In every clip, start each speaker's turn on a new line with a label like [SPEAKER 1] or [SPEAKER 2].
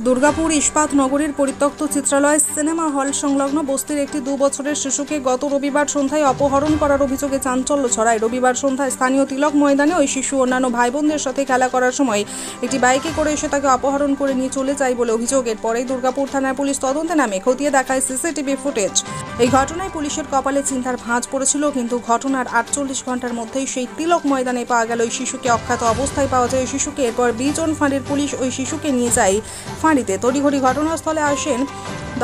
[SPEAKER 1] দুর্গাপুর ইস্পাত নগরীর পরিত্যক্ত চিত্রালয় সিনেমা হল সংলগ্ন বস্তির একটি 2 বছরের শিশুকে গত রবিবার সন্ধ্যায় অপহরণ করার অভিযোগে চাঞ্চল্য ছড়ায়। রবিবার সন্ধ্যায় স্থানীয় তিলক ময়দানে ওই শিশু অন্যান্য ভাই বোনদের সাথে খেলা করার সময় একটি বাইকে করে এসে তাকে অপহরণ করে নিয়ে চলে যায় বলে অভিযোগ। এরপরেই দুর্গাপুর থানার পুলিশ তদন্তে নামে খতিয়ে দেখায় সিসিটিভি ফুটেজ। এই ঘটনায় পুলিশের কপালে চিন্তার ভাঁজ পড়েছিল, কিন্তু ঘটনার 48 ঘন্টার মধ্যেই সেই তিলক ময়দানে পাওয়া গেল ওই শিশুকে। অজ্ঞাত অবস্থায় পাওয়া যায় ওই শিশুকে। এরপর বিজন ফাঁড়ির পুলিশ ওই শিশুকে নিয়ে যায় ফাঁড়িতে। তড়িঘড়ি ঘটনাস্থলে আসেন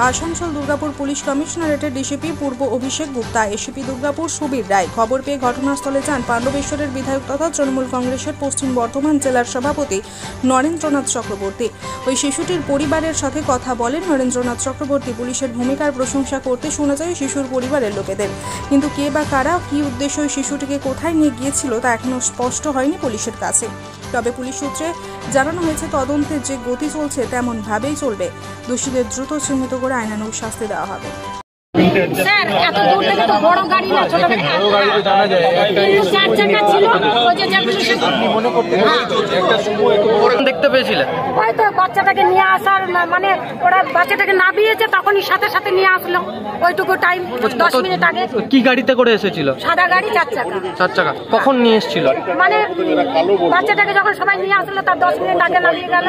[SPEAKER 1] আসানসোল দুর্গাপুর পুলিশ কমিশনারেটের ডিসিপি পূর্ব অভিষেক গুপ্তা, এসিপি দুর্গাপুর সুবীর রায়। খবর পেয়ে ঘটনাস্থলে যান পাণ্ডবেশ্বরের বিধায়ক তথা তৃণমূল কংগ্রেসের পশ্চিম বর্ধমান জেলার সভাপতি নরেন্দ্রনাথ চক্রবর্তী। ওই শিশুটির পরিবারের সাথে কথা বলেন নরেন্দ্রনাথ চক্রবর্তী। পুলিশের ভূমিকার প্রশংসা করতে শোনা যায় শিশুর পরিবারের লোকেদের, কিন্তু কে বা কারা কী উদ্দেশ্যে ওই শিশুটিকে কোথায় নিয়ে গিয়েছিল তা এখনও স্পষ্ট হয়নি পুলিশের কাছে। তবে পুলিশ সূত্রে জানানো হয়েছে তদন্তের যে গতি চলছে তেমনভাবেই চলবে। দোষীদের দ্রুত চিহ্নিত করে আইনানুগ শাস্তি দেওয়া হবে।
[SPEAKER 2] স্যার, এত দূর থেকে তো বড় গাড়ি না, ছোট গাড়ি তো জানা যায়। চার চাকা ছিল, ওই যে আপনি মনে করতে একটা সময় দেখতে পেয়েছিলেন? ওই তো বাচ্চাটাকে নিয়ে আসার মানে ওরা বাচ্চাটাকে নামিয়েছে, তখনই সাথে সাথে নিয়ে আসলো। ওইটুকু টাইম 10 মিনিট আগে।
[SPEAKER 3] কি গাড়িতে করে এসেছিল?
[SPEAKER 2] সাদা গাড়ি, 4 চাকা।
[SPEAKER 3] 4 চাকা। কখন নিয়ে এসেছিল?
[SPEAKER 2] মানে বাচ্চাটাকে যখন সবাই নিয়ে আসলো তার 10 মিনিট আগে নামিয়ে গেল।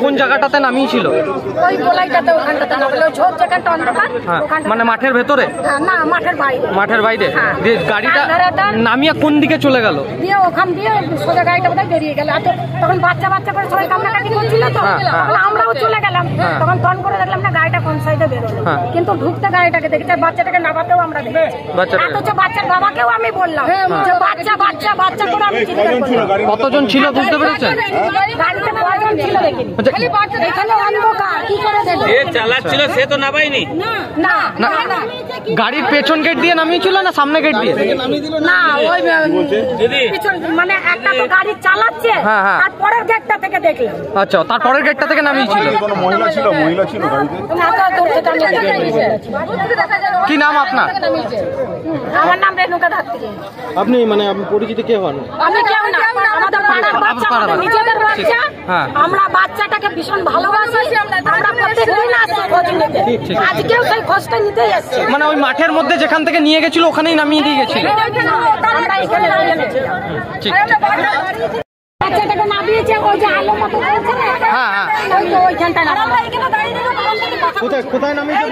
[SPEAKER 3] কোন জায়গাটাতে নামিয়েছিল?
[SPEAKER 2] ওই গোলাইটাতে, ওখানটাতে নামলো। ঝোপ যেখানটা অন্ধকার,
[SPEAKER 3] মানে মাঠের ভেতরে
[SPEAKER 2] না, মাঠের বাইরে।
[SPEAKER 3] মাঠের বাইরে দিয়ে গাড়িটা নামিয়ে কোন দিকে চলে গেল?
[SPEAKER 2] দিয়ে ওখান দিয়ে সোজা গাড়িটা বোধহয় বেরিয়ে গেল। তখন বাচ্চা করে সবাই কান্নাকাটি করছিল, তো আমরাও চলে গেলাম। তখন তখন করে দেখলাম না গাড়িটা কোন সাইডে বেরোলো, কিন্তু ঢুকতে গাড়িটাকে দেখেছি। বাচ্চাটাকে নামাতেও আমরা দেখেছি। অথচ বাচ্চার বাবাকেও আমি বললাম যে বাচ্চা বাচ্চা বাচ্চা করে আমি চিৎকার করলাম।
[SPEAKER 3] কতজন ছিল বুঝতে পেরেছেন?
[SPEAKER 2] গাড়িতে কতজন ছিল দেখিনি। এখানে অন্ধকার, কি করে দেখবো?
[SPEAKER 4] যে চালাচ্ছিল সে তো নামায়নি।
[SPEAKER 2] না না,
[SPEAKER 3] গাড়ির পেছন গেট দিয়ে নামিয়েছিল না সামনে গেট দিয়ে?
[SPEAKER 2] না, ওই পিছন মানে একটা তো গাড়ি চালাচ্ছে, আর পরের গেটটা থেকে দেখলাম।
[SPEAKER 3] আচ্ছা, তারপরের গেটটা থেকে নামিয়েছিল।
[SPEAKER 5] কোনো মহিলা ছিল গাড়িতে?
[SPEAKER 3] কি নাম আপনার?
[SPEAKER 2] আমার নাম রেণুকা ধাত্রী।
[SPEAKER 3] আপনি মানে পরিচিত কে হন?
[SPEAKER 2] আমি কেউ না, আমাদের পাড়ার বাচ্চা, আমাদের নিজেদের বাচ্চা। আমরা বাচ্চাটাকে ভীষণ ভালোবাসি। আমরা প্রত্যেকদিন আসি খোঁজ নিতে, আজকেও সেই খোঁজটা নিতেই আসছি।
[SPEAKER 3] মানে ওই মাঠের মধ্যে যেখান থেকে নিয়ে গেছিল ওখানেই নামিয়ে দিয়ে গেছিল?
[SPEAKER 2] আমরা এখানে নামিয়ে গেছিলাম।
[SPEAKER 3] ঠিক।
[SPEAKER 2] বাচ্চাটাকে নামিয়েছে, ওই যে আলো মতো বলছে না, ওইখানটা
[SPEAKER 3] কোথায় নামিয়েছে?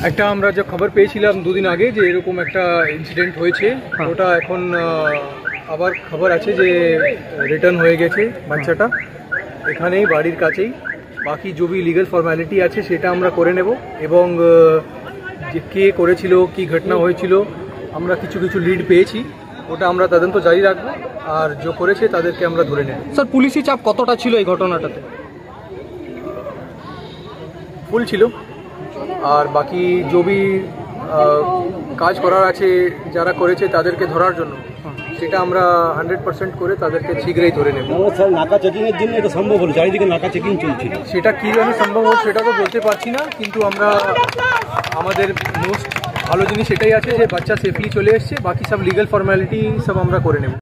[SPEAKER 6] একটা আমরা যে খবর পেয়েছিলাম 2 দিন আগে যে এরকম একটা ইনসিডেন্ট হয়েছে, ওটা এখন আবার খবর আছে যে রিটার্ন হয়ে গেছে বাচ্চাটা এখানেই বাড়ির কাছেই। বাকি যে লিগাল ফর্মালিটি আছে সেটা আমরা করে নেব, এবং যে কে করেছিল, কি ঘটনা হয়েছিল, আমরা কিছু লিড পেয়েছি, ওটা আমরা তদন্ত জারি রাখবো, আর যে করেছে তাদেরকে আমরা ধরে নেব।
[SPEAKER 3] স্যার, পুলিশি চাপ কতটা ছিল এই ঘটনাটাতে?
[SPEAKER 6] ফুল ছিল, আর বাকি যে কাজ করার আছে যারা করেছে তাদেরকে ধরার জন্য সেটা আমরা 100% করে তাদেরকে শীঘ্রই ধরে নেব।
[SPEAKER 5] স্যার, নাকা চেকিং এর জন্য এটা সম্ভব হলো? চারিদিকে নাকা চেকিং চলছিল,
[SPEAKER 6] সেটা কীভাবে সম্ভব হলো সেটা তো বলতে পারছি না, কিন্তু আমরা আমাদের মোস্ট ভালো জিনিস এটাই আছে যে বাচ্চা সেফলি চলে এসছে। বাকি সব লিগাল ফর্মালিটি সব আমরা করে নেব।